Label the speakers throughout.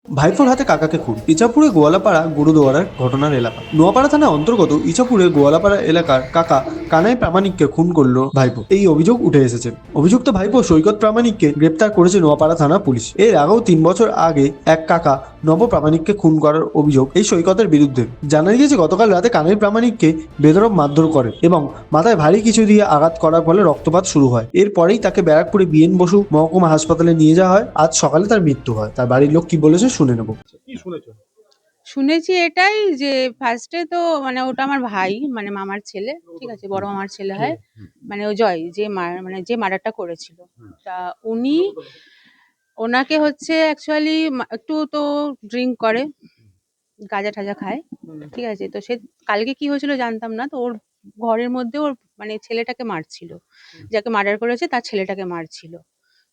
Speaker 1: ভাইপোর হাতে কাকাকে খুন। ইছাপুরে গোয়ালাপাড়া গুরুদুয়ারার ঘটনার এলাকা। নোয়াপাড়া থানার অন্তর্গত ইছাপুরে গোয়ালাপাড়া এলাকার কাকা কানাই প্রামাণিককে খুন করলো ভাইপো, এই অভিযোগ উঠে এসেছে। অভিযুক্ত ভাইপো সৈকত প্রামাণিককে গ্রেপ্তার করেছে নোয়াপাড়া থানা পুলিশ। এর আগেও 3 বছর আগে এক কাকা নব প্রামাণিককে খুন করার অভিযোগ এই সৈকতের বিরুদ্ধে। জানা গিয়েছে গতকাল রাতে কানাই প্রামাণিককে বেধড়ক মারধর করে এবং মাথায় ভারী কিছু দিয়ে আঘাত করার ফলে রক্তপাত শুরু হয়। এরপরেই তাকে ব্যারাকপুরে বিএন বসু মহকুমা হাসপাতালে নিয়ে যাওয়া হয়। আজ সকালে তার মৃত্যু হয়। তার বাড়ির লোক কি বলেছে শুনে নেব।
Speaker 2: কি শুনেছো?
Speaker 3: শুনেছি এটাই যে ফার্স্টে তো মানে ওটা আমার ভাই, মানে মামার ছেলে, ঠিক আছে, বড় মামার ছেলে হয়, মানে ও জয় যে মানে যে মার্ডারটা করেছিল। তা ওনাকে হচ্ছে অ্যাকচুয়ালি একটু তো ড্রিঙ্ক করে, গাঁজা টাজা খায়, ঠিক আছে। তো সে কালকে কি হয়েছিল জানতাম না। তো ওর ঘরের মধ্যে ওর মানে ছেলেটাকে মারছিল, যাকে মার্ডার করেছে তার ছেলেটাকে মারছিল।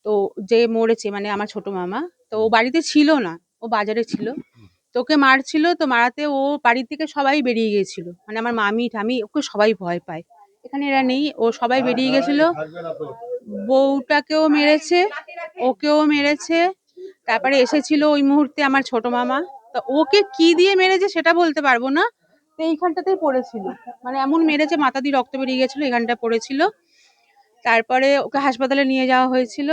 Speaker 3: তো যে মরেছে মানে আমার ছোট মামা, তো ও বাড়িতে ছিল না, ও বাজারে ছিল। তোকে মারছিল, তো মারাতে ও বাড়ি থেকে সবাই বেরিয়ে গেছিল, মানে আমার মামি ঠামি ওকে সবাই ভয় পায়। এখানে এরা নেই, ও সবাই বেরিয়ে গেছিল। বউটাকেও মেরেছে, ওকেও মেরেছে। তারপরে এসেছিল ওই মুহূর্তে আমার ছোট মামা। তা ওকে কি দিয়ে মেরেছে সেটা বলতে পারবো না। তো এইখানটাতেই পড়েছিল, মানে এমন মেরেছে মাথা দিয়ে রক্ত বেরিয়ে গেছিল, এখানটা পড়েছিল। তারপরে ওকে হাসপাতালে নিয়ে যাওয়া হয়েছিল।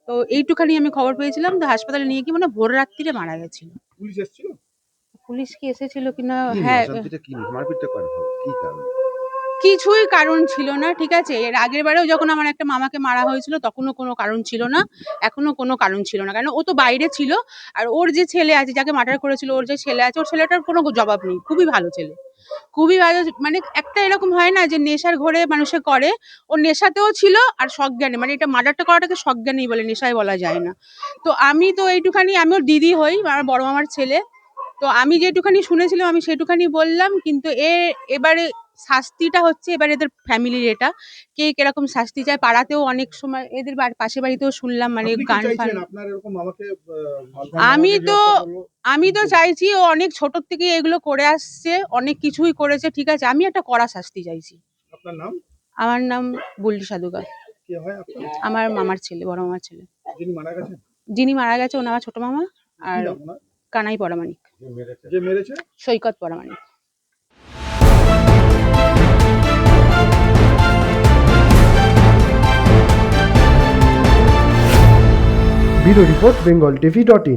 Speaker 3: তো এইটুখানি আমি খবর পেয়েছিলাম। তো হাসপাতালে নিয়ে গিয়ে মানে ভোর রাত্রিরে মারা গেছিল।
Speaker 2: পুলিশ এসেছিল?
Speaker 3: পুলিশ কি এসেছিল কিনা,
Speaker 4: কি নিয়ে
Speaker 3: হ্যাঁ,
Speaker 4: অশান্তিটা কি নিয়ে? মারপিটটা কেন হলো? কি কারণে?
Speaker 3: কিছুই কারণ ছিল না, ঠিক আছে। এর আগের বারেও যখন আমার একটা মামাকে মারা হয়েছিল তখনও কোনো কারণ ছিল না, এখনো কোনো কারণ ছিল না। কারণ ও তো বাইরে ছিল। আর ওর যে ছেলে আছে, যাকে মার্ডার করেছিল, ওর যে ছেলে আছে, ওর ছেলেটার কোনো জবাব নেই, খুবই ভালো ছেলে, খুবই ভালো। মানে একটা এরকম হয় না যে নেশার ঘরে মানুষে করে, ও নেশাতেও ছিল আর সজ্ঞানে, মানে এটা মার্ডারটা করাটাকে সজ্ঞানেই বলে, নেশায় বলা যায় না। তো আমি তো এইটুখানি, আমি ওর দিদি হই, আমার বড় মামার ছেলে। তো আমি যেটুখানি শুনেছিলাম আমি সেটুখানি বললাম। কিন্তু এবারে শাস্তিটা হচ্ছে এবার এদের ফ্যামিলির, এটা কে কিরকম শাস্তি চায়। পাড়াতেও অনেক সময় এদের পাশের বাড়িতেও শুনলাম মানে
Speaker 2: আপনি কি
Speaker 3: গান ফান।
Speaker 2: চাইছেন আপনার এরকম মামাকে
Speaker 3: আমি তো চাইছি, ও অনেক ছোট থেকে এগুলো করে আসছে, অনেক কিছুই করেছে, ঠিক আছে। আমি একটা কড়া শাস্তি চাইছি।
Speaker 2: আপনার নাম?
Speaker 3: আমার নাম বুল্লি সাধুকা।
Speaker 2: কে হয় আপনার?
Speaker 3: আমার মামার ছেলে, বড় মামার ছেলে।
Speaker 2: যিনি মারা গেছেন?
Speaker 3: যিনি মারা গেছে ও আমার ছোট মামা।
Speaker 2: কি
Speaker 3: আর
Speaker 2: নাম ওনার?
Speaker 3: কানাই পরামানিক,
Speaker 2: যে মেরেছে?
Speaker 3: Saikat Paramanik.
Speaker 1: Bureau report, Bengal TV.in।